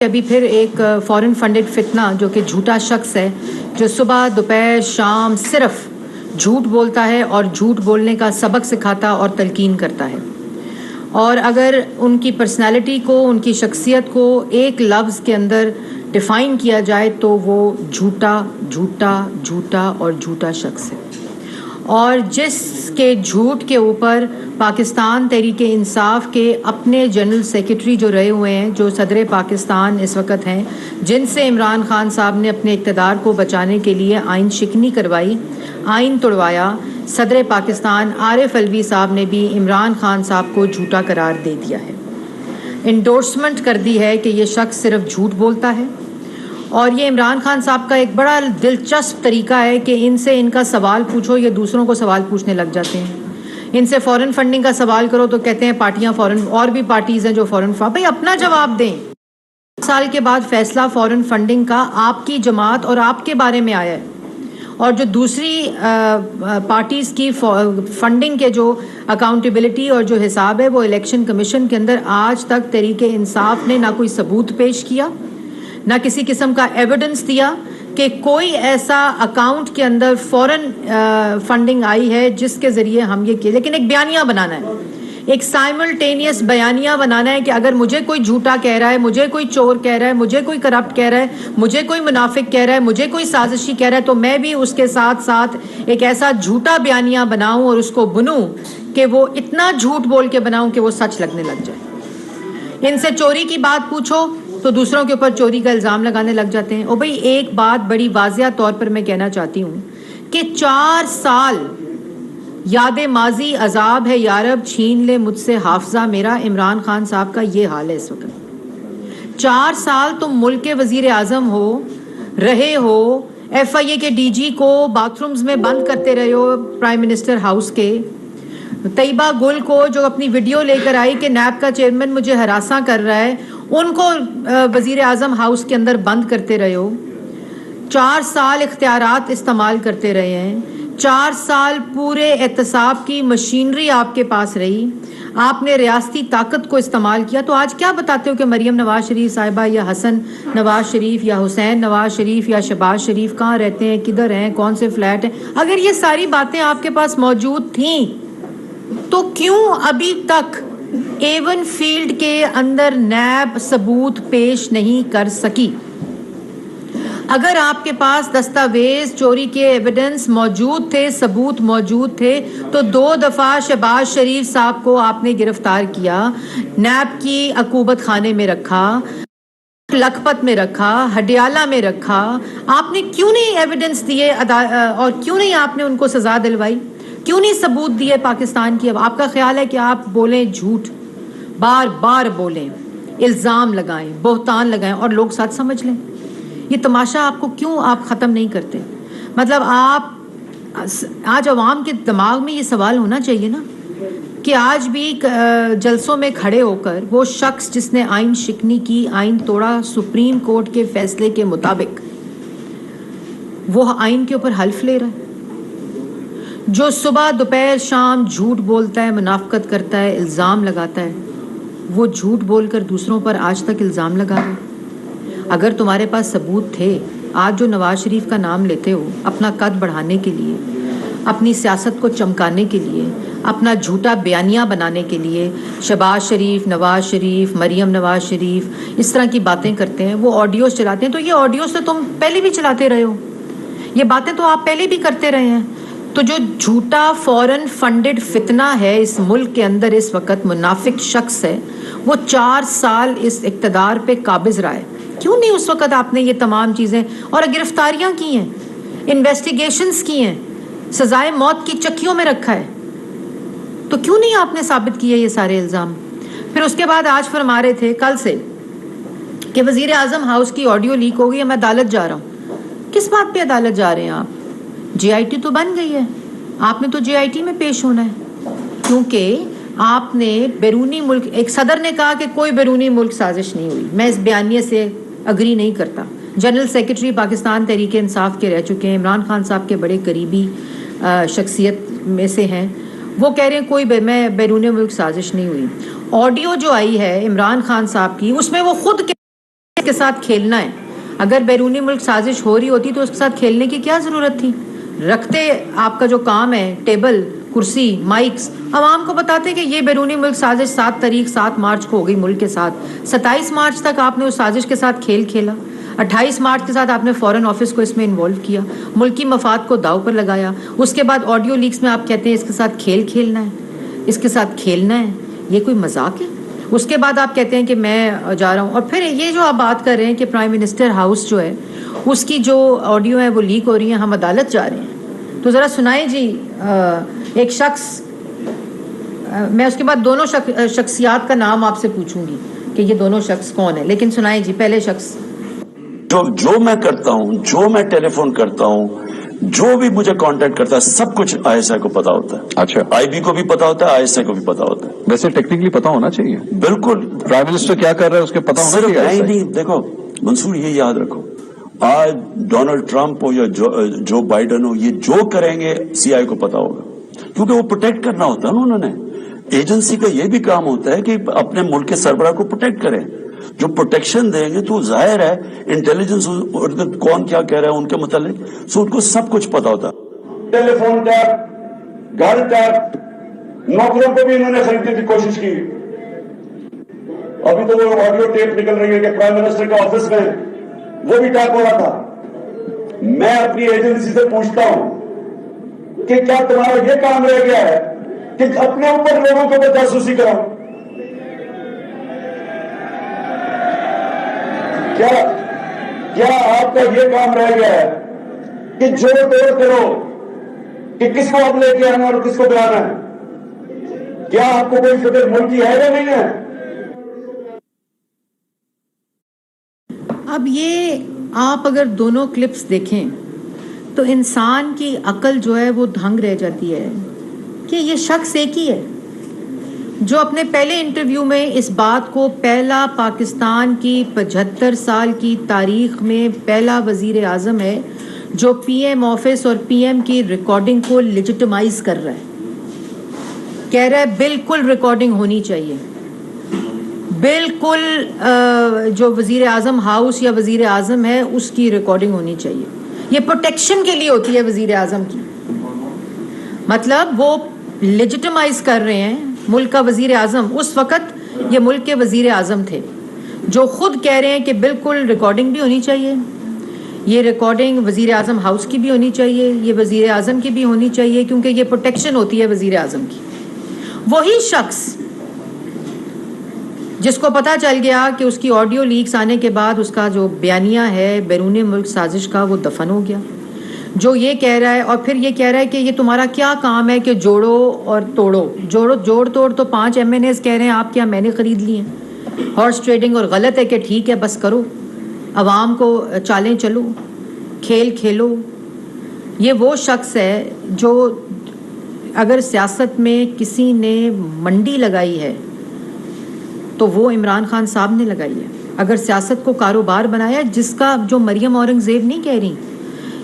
ابھی پھر ایک فورن فنڈڈ فتنہ جو کہ جھوٹا شخص ہے جو صبح دوپہر شام صرف جھوٹ بولتا ہے اور جھوٹ بولنے کا سبق سکھاتا اور تلقین کرتا ہے. اور اگر ان کی پرسنالٹی کو، ان کی شخصیت کو ایک لفظ کے اندر ڈیفائن کیا جائے تو وہ جھوٹا جھوٹا جھوٹا اور جھوٹا شخص ہے. اور جس کے جھوٹ کے اوپر پاکستان تحریک انصاف کے اپنے جنرل سیکرٹری جو رہے ہوئے ہیں، جو صدر پاکستان اس وقت ہیں، جن سے عمران خان صاحب نے اپنے اقتدار کو بچانے کے لیے آئین شکنی کروائی، آئین توڑوایا، صدر پاکستان عارف الوی صاحب نے بھی عمران خان صاحب کو جھوٹا قرار دے دیا ہے، انڈورسمنٹ کر دی ہے کہ یہ شخص صرف جھوٹ بولتا ہے. اور یہ عمران خان صاحب کا ایک بڑا دلچسپ طریقہ ہے کہ ان سے ان کا سوال پوچھو یہ دوسروں کو سوال پوچھنے لگ جاتے ہیں. ان سے فورن فنڈنگ کا سوال کرو تو کہتے ہیں پارٹیاں فورن، اور بھی پارٹیز ہیں جو فورن بھائی اپنا جواب دیں. سال کے بعد فیصلہ فورن فنڈنگ کا آپ کی جماعت اور آپ کے بارے میں آیا ہے، اور جو دوسری پارٹیز کی فنڈنگ کے جو اکاؤنٹیبلٹی اور جو حساب ہے وہ الیکشن کمیشن کے اندر آج تک تحریک انصاف نے نہ کوئی ثبوت پیش کیا، نہ کسی قسم کا ایویڈنس دیا کہ کوئی ایسا اکاؤنٹ کے اندر فورن فنڈنگ آئی ہے جس کے ذریعے ہم یہ کیے. لیکن ایک بیانیہ بنانا ہے، ایک سائملٹینیس بیانیہ بنانا ہے کہ اگر مجھے کوئی جھوٹا کہہ رہا ہے، مجھے کوئی چور کہہ رہا ہے، مجھے کوئی کرپٹ کہہ رہا ہے، مجھے کوئی منافق کہہ رہا ہے، مجھے کوئی سازشی کہہ رہا ہے، تو میں بھی اس کے ساتھ ساتھ ایک ایسا جھوٹا بیانیہ بناؤں اور اس کو بنوں کہ وہ اتنا جھوٹ بول کے بناؤں کہ وہ سچ لگنے لگ جائے. ان سے چوری کی بات پوچھو تو دوسروں کے اوپر چوری کا الزام لگانے لگ جاتے ہیں. اور بھئی ایک بات بڑی واضح طور پر میں کہنا چاہتی ہوں کہ 4 سال یاد ماضی عذاب ہے یارب، چھین لے مجھ سے حافظہ میرا، عمران خان صاحب کا یہ حال ہے اس وقت. 4 سال تم ملک کے وزیر اعظم ہو رہے ہو، ایف آئی اے کے ڈی جی کو باتھ رومز میں بند کرتے رہے ہو پرائم منسٹر ہاؤس کے. طیبہ گل کو جو اپنی ویڈیو لے کر آئی کہ نیب کا چیئرمین مجھے ہراساں کر رہا ہے، ان کو وزیر اعظم ہاؤس کے اندر بند کرتے رہے ہو. 4 سال اختیارات استعمال کرتے رہے ہیں. 4 سال پورے احتساب کی مشینری آپ کے پاس رہی، آپ نے ریاستی طاقت کو استعمال کیا. تو آج کیا بتاتے ہو کہ مریم نواز شریف صاحبہ یا حسن نواز شریف یا حسین نواز شریف یا شہباز شریف کہاں رہتے ہیں، کدھر ہیں، کون سے فلیٹ ہیں؟ اگر یہ ساری باتیں آپ کے پاس موجود تھیں تو کیوں ابھی تک ایون فیلڈ کے اندر نیب ثبوت پیش نہیں کر سکی؟ اگر آپ کے پاس دستاویز چوری کے ایویڈنس موجود تھے، ثبوت موجود تھے، تو 2 دفعہ شہباز شریف صاحب کو آپ نے گرفتار کیا، نیب کی عقوبت خانے میں رکھا، لکھپت میں رکھا، ہڈیالہ میں رکھا. آپ نے کیوں نہیں ایویڈنس دیے اور کیوں نہیں آپ نے ان کو سزا دلوائی؟ کیوں نہیں ثبوت دیے پاکستان کی؟ اب آپ کا خیال ہے کہ آپ بولیں جھوٹ، بار بار بولیں، الزام لگائیں، بہتان لگائیں اور لوگ سچ سمجھ لیں. یہ تماشا آپ کو کیوں آپ ختم نہیں کرتے؟ مطلب آپ آج عوام کے دماغ میں یہ سوال ہونا چاہیے نا کہ آج بھی جلسوں میں کھڑے ہو کر وہ شخص جس نے آئین شکنی کی، آئین توڑا سپریم کورٹ کے فیصلے کے مطابق، وہ آئین کے اوپر حلف لے رہا ہے، جو صبح دوپہر شام جھوٹ بولتا ہے، منافقت کرتا ہے، الزام لگاتا ہے، وہ جھوٹ بول کر دوسروں پر آج تک الزام لگا رہے. اگر تمہارے پاس ثبوت تھے، آج جو نواز شریف کا نام لیتے ہو اپنا قد بڑھانے کے لیے، اپنی سیاست کو چمکانے کے لیے، اپنا جھوٹا بیانیہ بنانے کے لیے، شہباز شریف، نواز شریف، مریم نواز شریف اس طرح کی باتیں کرتے ہیں، وہ آڈیوز چلاتے ہیں، تو یہ آڈیوز تو تم پہلے بھی چلاتے رہے ہو، یہ باتیں تو آپ پہلے بھی کرتے رہے ہیں. تو جو جھوٹا فورن فنڈڈ فتنہ ہے اس ملک کے اندر اس وقت، منافق شخص ہے، وہ 4 سال اس اقتدار پہ قابض رہا ہے. کیوں نہیں اس وقت آپ نے یہ تمام چیزیں اور گرفتاریاں کی ہیں، انویسٹیگیشنز کی ہیں، سزائے موت کی چکیوں میں رکھا ہے؟ تو کیوں نہیں آپ نے ثابت کیے یہ سارے الزام؟ پھر اس کے بعد آج فرما رہے تھے کل سے کہ وزیر اعظم ہاؤس کی آڈیو لیک ہو گئی ہے، میں عدالت جا رہا ہوں. کس بات پہ عدالت جا رہے ہیں آپ؟ جے آئی ٹی تو بن گئی ہے، آپ نے تو جے آئی ٹی میں پیش ہونا ہے، کیونکہ آپ نے بیرونی ملک، ایک صدر نے کہا کہ کوئی بیرونی ملک سازش نہیں ہوئی. میں اس بیانیے سے اگری نہیں کرتا. جنرل سیکرٹری پاکستان تحریک انصاف کے رہ چکے ہیں، عمران خان صاحب کے بڑے قریبی شخصیت میں سے ہیں، وہ کہہ رہے ہیں کوئی میں بیرون ملک سازش نہیں ہوئی. آڈیو جو آئی ہے عمران خان صاحب کی، اس میں وہ خود کے ساتھ کھیلنا ہے. اگر بیرونی ملک سازش ہو رہی ہوتی تو اس کے ساتھ کھیلنے کی کیا ضرورت تھی؟ رکھتے آپ کا جو کام ہے ٹیبل کرسی مائکس, عوام کو بتاتے کہ یہ بیرونی ملک سازش 7 مارچ کو ہو گئی ملک کے ساتھ, 27 مارچ تک آپ نے اس سازش کے ساتھ کھیل کھیلا, 28 مارچ کے ساتھ آپ نے فورن آفس کو اس میں انوالو کیا, ملکی مفاد کو داؤ پر لگایا. اس کے بعد آڈیو لیکس میں آپ کہتے ہیں اس کے ساتھ کھیل کھیلنا ہے, اس کے ساتھ کھیلنا ہے. یہ کوئی مذاق ہے؟ اس کے بعد آپ کہتے ہیں کہ میں جا رہا ہوں. اور پھر یہ جو آپ بات کر رہے ہیں کہ پرائم منسٹر ہاؤس جو ہے اس کی جو آڈیو ہے وہ لیک ہو رہی ہیں, ہم عدالت جا رہے ہیں, تو ذرا سنائیں جی. ایک شخص, میں اس کے بعد دونوں شخصیات کا نام آپ سے پوچھوں گی کہ یہ دونوں شخص کون ہیں, لیکن سنائیں جی پہلے شخص. جو میں کرتا ہوں, جو میں ٹیلی فون کرتا ہوں, جو بھی مجھے کانٹیکٹ کرتا ہے, سب کچھ آئی ایس آئی کو پتا ہوتا ہے. اچھا, آئی بی کو بھی پتا ہوتا ہے, آئی ایس آئی کو بھی پتا ہوتا ہے. ویسے ٹیکنیکلی پتا ہونا چاہیے. بالکل. پرائم منسٹر کیا کر رہا ہے اس کے پتا ہونا صرف چاہیے. نہیں, دیکھو منصور, یہ یاد رکھو, آج ڈونلڈ ٹرمپ ہو یا جو بائیڈن ہو, یہ جو کریں گے سی آئی کو پتا ہوگا, کیونکہ وہ پروٹیکٹ کرنا ہوتا ہے نا. انہوں نے, ایجنسی کا یہ بھی کام ہوتا ہے کہ اپنے ملک کے سربراہ کو پروٹیکٹ کریں. جو پروٹیکشن دیں گے تو ظاہر ہے انٹیلیجنس کون کیا کہہ رہا ہے ان کے متعلق, سو ان کو سب کچھ پتا ہوتا ہے. ٹیلی فون ٹیپ, گھر ٹیپ, نوکروں کو بھی انہوں نے خریدنے کی کوشش کی. ابھی تو وہ آڈیو ٹیپ نکل رہی ہے کہ پرائم منسٹر کے آفس میں وہ بھی ٹیپ ہو رہا تھا. میں اپنی ایجنسی سے پوچھتا ہوں کہ کیا تمہارا یہ کام رہ گیا ہے کہ اپنے اوپر لوگوں کو جاسوسی کرو؟ کیا آپ کا یہ کام رہ گیا ہے کہ جوڑ توڑ کرو کہ کس کو اب لے کے آنا اور کس کو بلانا ہے؟ کیا آپ کو کوئی فکر ملک کی ہے یا نہیں ہے؟ اب یہ آپ اگر دونوں کلپس دیکھیں تو انسان کی عقل جو ہے وہ دھنگ رہ جاتی ہے کہ یہ شخص ایک ہی ہے جو اپنے پہلے انٹرویو میں اس بات کو پہلا پاکستان کی 75 سال کی تاریخ میں پہلا وزیر اعظم ہے جو پی ایم آفس اور پی ایم کی ریکارڈنگ کو لیجٹمائز کر رہا ہے. کہہ رہا ہے بالکل ریکارڈنگ ہونی چاہیے, بالکل جو وزیر اعظم ہاؤس یا وزیر اعظم ہے اس کی ریکارڈنگ ہونی چاہیے. یہ پروٹیکشن کے لیے ہوتی ہے وزیر اعظم کی, مطلب وہ لیجٹمائز کر رہے ہیں ملک کا وزیر اعظم. اس وقت یہ ملک کے وزیر اعظم تھے جو خود کہہ رہے ہیں کہ بالکل ریکارڈنگ بھی ہونی چاہیے, یہ ریکارڈنگ وزیر اعظم ہاؤس کی بھی ہونی چاہیے, یہ وزیر اعظم کی بھی ہونی چاہیے, کیونکہ یہ پروٹیکشن ہوتی ہے وزیر اعظم کی. وہی شخص جس کو پتا چل گیا کہ اس کی آڈیو لیکس آنے کے بعد اس کا جو بیانیہ ہے بیرون ملک سازش کا وہ دفن ہو گیا, جو یہ کہہ رہا ہے اور پھر یہ کہہ رہا ہے کہ یہ تمہارا کیا کام ہے کہ جوڑو اور توڑو. جوڑ توڑ تو 5 MNAs کہہ رہے ہیں آپ کیا میں نے خرید لی ہیں, ہارس ٹریڈنگ, اور غلط ہے کہ ٹھیک ہے بس کرو, عوام کو چالیں چلو, کھیل کھیلو. یہ وہ شخص ہے جو اگر سیاست میں کسی نے منڈی لگائی ہے تو وہ عمران خان صاحب نے لگائی ہے. اگر سیاست کو کاروبار بنایا جس کا جو مریم اورنگزیب نہیں کہہ رہی,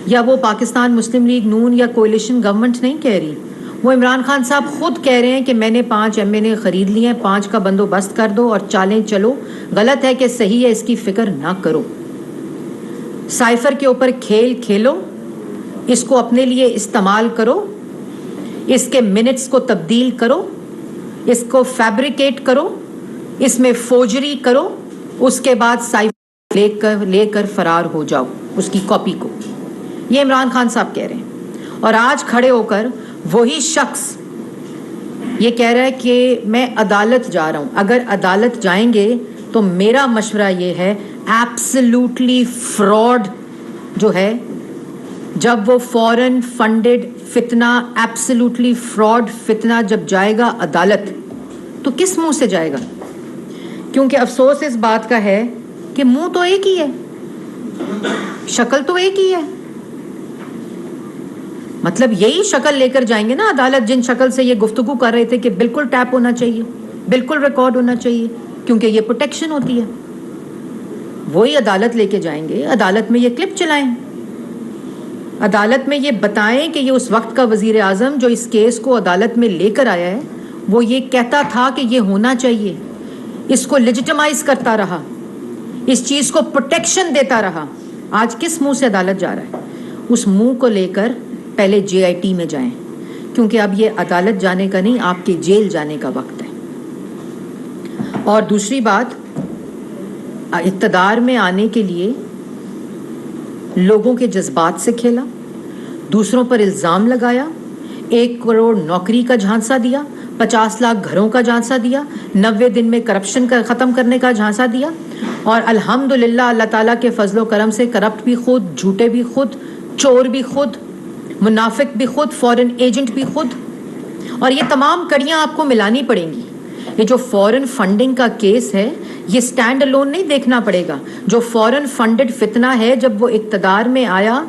یا وہ پاکستان مسلم لیگ نون یا کولیشن گورنمنٹ نہیں کہہ رہی, وہ عمران خان صاحب خود کہہ رہے ہیں کہ میں نے 5 MNA خرید لیے ہیں, 5 کا بندوبست کر دو اور چالیں چلو. غلط ہے کہ صحیح ہے اس کی فکر نہ کرو. سائفر کے اوپر کھیل کھیلو, اس کو اپنے لیے استعمال کرو, اس کے منٹس کو تبدیل کرو, اس کو فیبریکیٹ کرو, اس میں فوجری کرو, اس کے بعد سائفر لے کر فرار ہو جاؤ اس کی کاپی کو. یہ عمران خان صاحب کہہ رہے ہیں. اور آج کھڑے ہو کر وہی شخص یہ کہہ رہا ہے کہ میں عدالت جا رہا ہوں. اگر عدالت جائیں گے تو میرا مشورہ یہ ہے ایبسلیوٹلی فراڈ جو ہے, جب وہ فورن فنڈڈ فتنہ, ایبسلیوٹلی فراڈ فتنہ جب جائے گا عدالت تو کس منہ سے جائے گا؟ کیونکہ افسوس اس بات کا ہے کہ منہ تو ایک ہی ہے, شکل تو ایک ہی ہے. مطلب یہی شکل لے کر جائیں گے نا عدالت جن شکل سے یہ گفتگو کر رہے تھے کہ بالکل ٹیپ ہونا چاہیے, بالکل ریکارڈ ہونا چاہیے, کیونکہ یہ پروٹیکشن ہوتی ہے. وہی عدالت لے کے جائیں گے, عدالت میں یہ کلپ چلائیں, عدالت میں یہ بتائیں کہ یہ اس وقت کا وزیر اعظم جو اس کیس کو عدالت میں لے کر آیا ہے وہ یہ کہتا تھا کہ یہ ہونا چاہیے, اس کو لیجٹمائز کرتا رہا, اس چیز کو پروٹیکشن دیتا رہا. آج کس منہ سے عدالت جا رہا ہے؟ اس منہ کو لے کر پہلے جے آئی ٹی میں جائیں، کیونکہ اب یہ عدالت جانے کا نہیں، آپ کے جیل جانے کا وقت ہے. اور دوسری بات، اقتدار میں آنے کے لیے لوگوں کے جذبات سے کھیلا، دوسروں پر الزام لگایا، 1 کروڑ نوکری کا جھانسا دیا، 50 لاکھ گھروں کا جھانسا دیا، 90 دن میں کرپشن کا ختم کرنے کا جھانسا دیا. اور الحمدللہ اللہ تعالیٰ کے فضل و کرم سے کرپٹ بھی خود، جھوٹے بھی خود، چور بھی خود، منافق بھی خود، فورن ایجنٹ بھی خود. اور یہ تمام کڑیاں آپ کو ملانی پڑیں گی. یہ جو فورن فنڈنگ کا کیس ہے یہ سٹینڈ الون نہیں دیکھنا پڑے گا. جو فورن فنڈڈ فتنہ ہے، جب وہ اقتدار میں آیا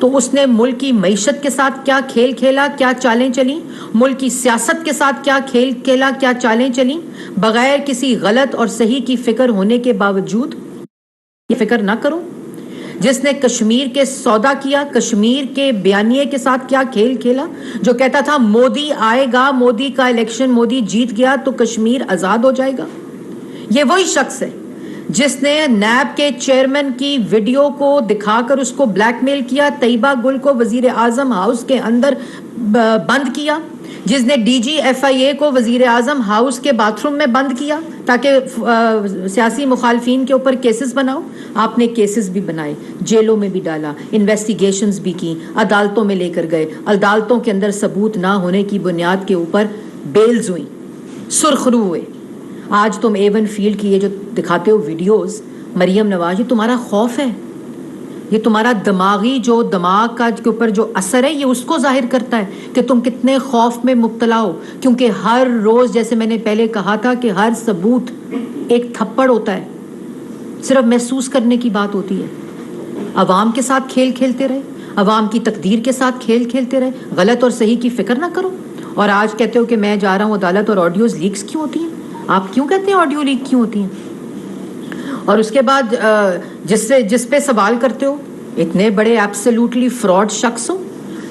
تو اس نے ملک کی معیشت کے ساتھ کیا کھیل کھیلا، کیا چالیں چلیں، ملک کی سیاست کے ساتھ کیا کھیل کھیلا، کیا چالیں چلیں، بغیر کسی غلط اور صحیح کی فکر ہونے کے باوجود. یہ فکر نہ کرو. جس نے کشمیر کے سودا کیا، کشمیر کے بیانیے کے ساتھ کیا کھیل کھیلا، جو کہتا تھا مودی آئے گا، مودی کا الیکشن مودی جیت گیا تو کشمیر آزاد ہو جائے گا. یہ وہی شخص ہے جس نے نیب کے چیئرمین کی ویڈیو کو دکھا کر اس کو بلیک میل کیا، طیبہ گل کو وزیر اعظم ہاؤس کے اندر بند کیا، جس نے ڈی جی ایف آئی اے کو وزیر اعظم ہاؤس کے باتھ روم میں بند کیا تاکہ سیاسی مخالفین کے اوپر کیسز بناؤ. آپ نے کیسز بھی بنائے، جیلوں میں بھی ڈالا، انویسٹیگیشنز بھی کی، عدالتوں میں لے کر گئے، عدالتوں کے اندر ثبوت نہ ہونے کی بنیاد کے اوپر بیلز ہوئیں، سرخرو ہوئے. آج تم ایون فیلڈ کی یہ جو دکھاتے ہو ویڈیوز، مریم نواز، یہ تمہارا خوف ہے، یہ تمہارا دماغی جو دماغ کا کے اوپر جو اثر ہے یہ اس کو ظاہر کرتا ہے کہ تم کتنے خوف میں مبتلا ہو. کیونکہ ہر روز، جیسے میں نے پہلے کہا تھا کہ ہر ثبوت ایک تھپڑ ہوتا ہے، صرف محسوس کرنے کی بات ہوتی ہے. عوام کے ساتھ کھیل کھیلتے رہے، عوام کی تقدیر کے ساتھ کھیل کھیلتے رہے، غلط اور صحیح کی فکر نہ کرو. اور آج کہتے ہو کہ میں جا رہا ہوں عدالت، اور آڈیوز لیکس کیوں ہوتی ہیں؟ آپ کیوں کہتے ہیں آڈیو لیک کیوں ہوتی ہیں؟ اور اس کے بعد جس پہ سوال کرتے ہو، اتنے بڑے ایبسلیوٹلی فراڈ شخص ہو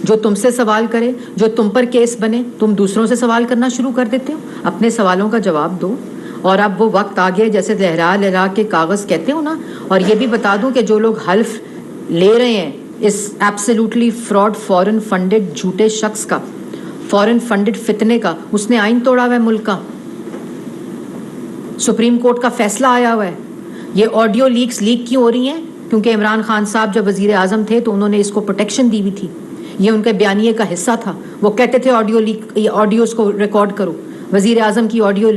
جو تم سے سوال کرے، جو تم پر کیس بنے، تم دوسروں سے سوال کرنا شروع کر دیتے ہو. اپنے سوالوں کا جواب دو. اور اب وہ وقت آ گیا جیسے لہرا لہرا کے کاغذ کہتے ہو نا. اور یہ بھی بتا دوں کہ جو لوگ حلف لے رہے ہیں اس ایبسلیوٹلی فراڈ فورن فنڈڈ جھوٹے شخص کا، فورن فنڈڈ فتنے کا، اس نے آئین توڑا ہوا ہے ملک کا. سپریم کورٹ کا فیصلہ آیا ہوا ہے. یہ آڈیو لیکس لیک کیوں ہو رہی ہیں؟ کیونکہ عمران خان صاحب جب وزیر اعظم تھے تو انہوں نے اس کو پروٹیکشن دی ہوئی تھی. یہ ان کے بیانیے کا حصہ تھا. وہ کہتے تھے آڈیو لیک، آڈیوز کو ریکارڈ کرو، وزیر اعظم کی آڈیو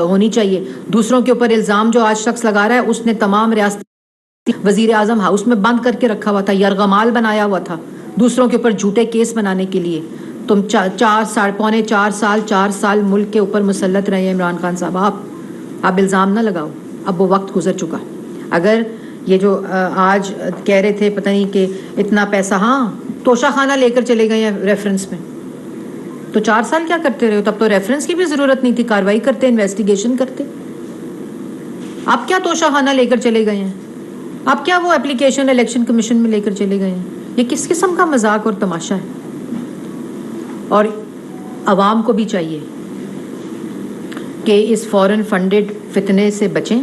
ہونی چاہیے. دوسروں کے اوپر الزام جو آج شخص لگا رہا ہے، اس نے تمام ریاست وزیر اعظم ہاؤس میں بند کر کے رکھا ہوا تھا، یرغمال بنایا ہوا تھا دوسروں کے اوپر جھوٹے کیس بنانے کے لیے. تم 4 سال ملک کے اوپر مسلط رہے ہیں عمران خان صاحب. آپ الزام نہ لگاؤ، اب وہ وقت گزر چکا. اگر یہ جو آج کہہ رہے تھے پتہ نہیں کہ اتنا پیسہ، ہاں توشہ خانہ لے کر چلے گئے ہیں ریفرنس میں، تو 4 سال کیا کرتے رہے؟ تب تو ریفرنس کی بھی ضرورت نہیں تھی، کاروائی کرتے، انویسٹیگیشن کرتے. آپ کیا توشہ خانہ لے کر چلے گئے ہیں؟ آپ کیا وہ اپلیکیشن الیکشن کمیشن میں لے کر چلے گئے ہیں؟ یہ کس قسم کا مذاق اور تماشا ہے؟ اور عوام کو بھی چاہیے کہ اس فورن فنڈڈ فتنے سے بچیں،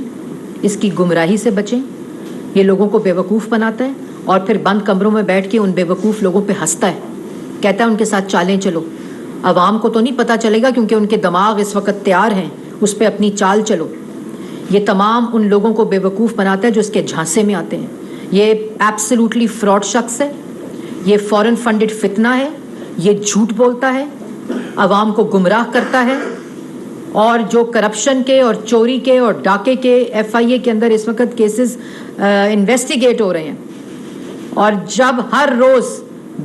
اس کی گمراہی سے بچیں. یہ لوگوں کو بیوقوف بناتا ہے اور پھر بند کمروں میں بیٹھ کے ان بیوقوف لوگوں پہ ہنستا ہے، کہتا ہے ان کے ساتھ چالیں چلو. عوام کو تو نہیں پتہ چلے گا کیونکہ ان کے دماغ اس وقت تیار ہیں، اس پہ اپنی چال چلو. یہ تمام ان لوگوں کو بیوقوف بناتا ہے جو اس کے جھانسے میں آتے ہیں. یہ ایبسلیوٹلی فراڈ شخص ہے، یہ فورن فنڈڈ فتنہ ہے، یہ جھوٹ بولتا ہے، عوام کو گمراہ کرتا ہے. اور جو کرپشن کے اور چوری کے اور ڈاکے کے ایف آئی اے کے اندر اس وقت کیسز انویسٹیگیٹ ہو رہے ہیں، اور جب ہر روز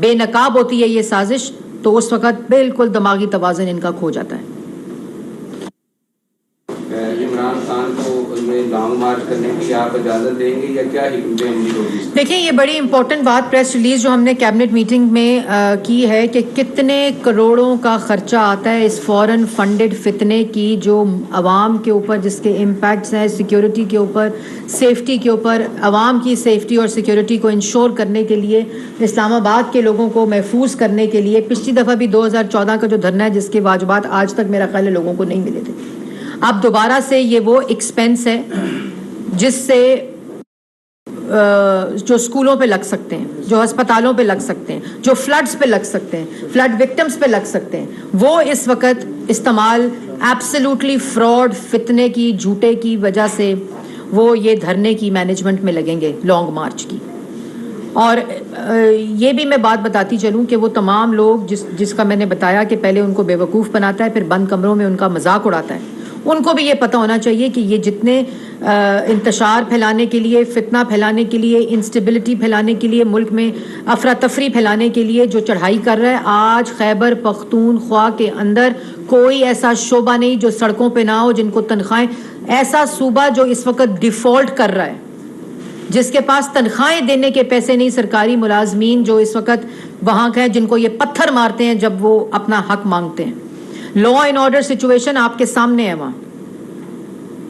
بے نقاب ہوتی ہے یہ سازش، تو اس وقت بالکل دماغی توازن ان کا کھو جاتا ہے. عمران خان کو لانگ مارچ کرنے کی آپ اجازت دیں گے یا کیا حکمت عملی ہوگی؟ دیکھیں یہ بڑی امپورٹنٹ بات، پریس ریلیز جو ہم نے کیبنٹ میٹنگ میں کی ہے کہ کتنے کروڑوں کا خرچہ آتا ہے اس فورن فنڈڈ فتنے کی جو عوام کے اوپر جس کے امپیکٹس ہیں، سیکیورٹی کے اوپر، سیفٹی کے اوپر. عوام کی سیفٹی اور سیکیورٹی کو انشور کرنے کے لیے، اسلام آباد کے لوگوں کو محفوظ کرنے کے لیے. پچھلی دفعہ بھی 2014 کا جو دھرنا ہے جس کے واجبات آج تک میرا خیال ہے لوگوں کو نہیں ملے تھے. اب دوبارہ سے یہ وہ ایکسپینس ہے جس سے جو اسکولوں پہ لگ سکتے ہیں, جو ہسپتالوں پہ لگ سکتے ہیں, جو فلڈز پہ لگ سکتے ہیں, فلڈ وکٹمز پہ لگ سکتے ہیں, وہ اس وقت استعمال ایبسلیوٹلی فراڈ, فتنے کی, جھوٹے کی وجہ سے وہ یہ دھرنے کی مینجمنٹ میں لگیں گے, لانگ مارچ کی. اور یہ بھی میں بات بتاتی چلوں کہ وہ تمام لوگ جس کا میں نے بتایا کہ پہلے ان کو بیوقوف بناتا ہے, پھر بند کمروں میں ان کا مذاق اڑاتا ہے, ان کو بھی یہ پتہ ہونا چاہیے کہ یہ جتنے انتشار پھیلانے کے لیے, فتنہ پھیلانے کے لیے, انسٹیبلٹی پھیلانے کے لیے, ملک میں افراتفری پھیلانے کے لیے جو چڑھائی کر رہا ہے, آج خیبر پختونخوا کے اندر کوئی ایسا شعبہ نہیں جو سڑکوں پہ نہ ہو, جن کو تنخواہیں, ایسا صوبہ جو اس وقت ڈیفالٹ کر رہا ہے, جس کے پاس تنخواہیں دینے کے پیسے نہیں, سرکاری ملازمین جو اس وقت وہاں کے ہیں, جن کو یہ پتھر مارتے ہیں جب وہ اپنا حق مانگتے ہیں. لا اینڈ آرڈر سچویشن آپ کے سامنے ہے. وہاں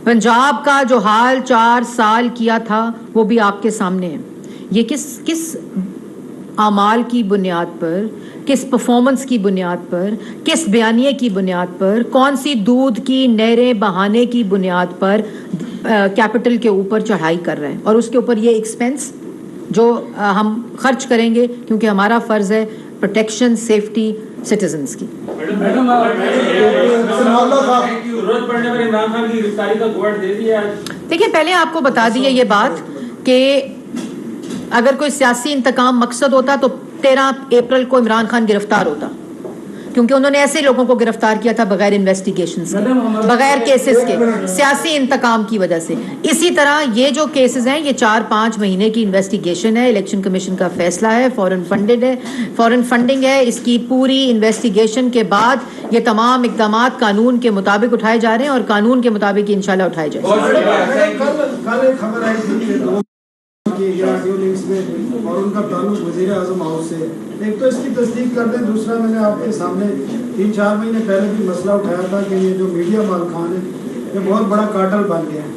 پنجاب کا جو حال 4 سال کیا تھا وہ بھی آپ کے سامنے ہے. یہ کس اعمال کی بنیاد پر, کس پرفارمنس کی بنیاد پر, کس بیانیے کی بنیاد پر, کون سی دودھ کی نہریں بہانے کی بنیاد پر کیپٹل کے اوپر چڑھائی کر رہے ہیں, اور اس کے اوپر یہ ایکسپینس جو ہم خرچ کریں گے, کیونکہ ہمارا فرض ہے پروٹیکشن, سیفٹی سٹیزنز کی. دیکھیں, پہلے آپ کو بتا دی ہے یہ بات کہ اگر کوئی سیاسی انتقام مقصد ہوتا تو 13 اپریل کو عمران خان گرفتار ہوتا, کیونکہ انہوں نے ایسے لوگوں کو گرفتار کیا تھا بغیر انویسٹیگیشنز کے, بغیر کیسز کے, سیاسی انتقام کی وجہ سے. اسی طرح یہ جو کیسز ہیں یہ 4-5 مہینے کی انویسٹیگیشن ہے, الیکشن کمیشن کا فیصلہ ہے, فورن فنڈنگ ہے. اس کی پوری انویسٹیگیشن کے بعد یہ تمام اقدامات قانون کے مطابق اٹھائے جا رہے ہیں, اور قانون کے مطابق انشاءاللہ اٹھائے جائیں گے. اور ان کا تعلق وزیر اعظم ہاؤس سے, ایک تو اس کی تصدیق کر دیں, دوسرا میں نے آپ کے سامنے 3-4 مہینے پہلے بھی مسئلہ اٹھایا تھا کہ یہ جو میڈیا مالکان ہے یہ بہت بڑا کارٹل بن گیا ہے.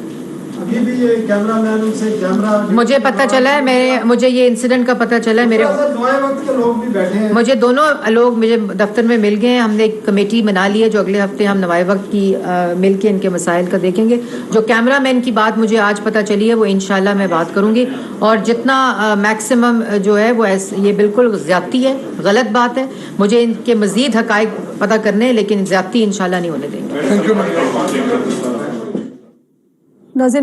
ابھی بھی یہ کیمرہ مین ان سے کیمرہ, مجھے پتہ چلا ہے, مجھے یہ انسیڈنٹ کا پتہ چلا ہے, میرے دعائیں وقت کے لوگ بھی بیٹھے ہیں, مجھے دونوں لوگ مجھے دفتر میں مل گئے ہیں. ہم نے ایک کمیٹی بنا لی ہے جو اگلے ہفتے ہم نوائے وقت کی مل کے ان کے مسائل کا دیکھیں گے. جو کیمرہ مین کی بات مجھے آج پتہ چلی ہے وہ انشاءاللہ میں بات کروں گی, اور جتنا میکسیمم جو ہے وہ یہ بالکل زیادتی ہے, غلط بات ہے. مجھے ان کے مزید حقائق پتہ کرنے ہیں, لیکن زیادتی انشاءاللہ نہیں ہونے دیں گے. ناظرین